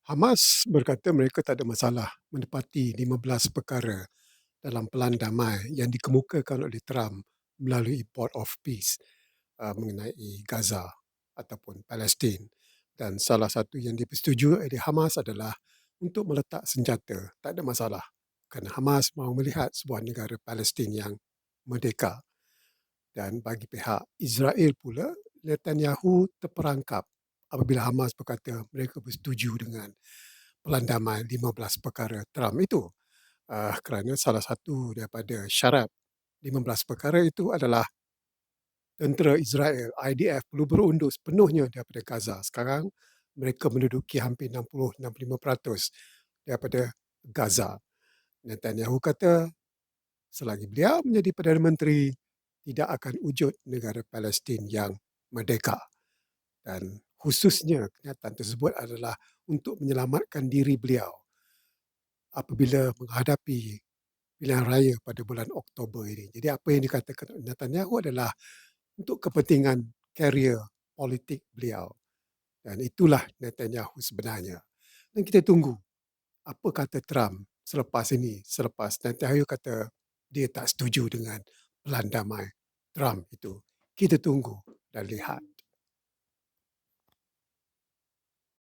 Hamas berkata mereka tak ada masalah menepati 15 perkara dalam pelan damai yang dikemukakan oleh Trump melalui Board of Peace mengenai Gaza ataupun Palestin. Dan salah satu yang dipersetujui oleh Hamas adalah untuk meletak senjata. Tak ada masalah kerana Hamas mahu melihat sebuah negara Palestin yang merdeka. Dan bagi pihak Israel pula, Netanyahu terperangkap apabila Hamas berkata mereka bersetuju dengan pelan damai 15 perkara Trump itu. Kerana salah satu daripada syarat 15 perkara itu adalah tentera Israel, IDF, perlu berundur sepenuhnya daripada Gaza. Sekarang mereka menduduki hampir 60-65% daripada Gaza. Netanyahu kata selagi beliau menjadi Perdana Menteri, tidak akan wujud negara Palestin yang merdeka. Dan khususnya kenyataan tersebut adalah untuk menyelamatkan diri beliau apabila menghadapi pilihan raya pada bulan Oktober ini. Jadi apa yang dikatakan oleh Netanyahu adalah untuk kepentingan karier politik beliau. Dan itulah Netanyahu sebenarnya. Dan kita tunggu apa kata Trump selepas ini. Selepas Netanyahu kata dia tak setuju dengan pelan damai Trump itu. Kita tunggu dan lihat.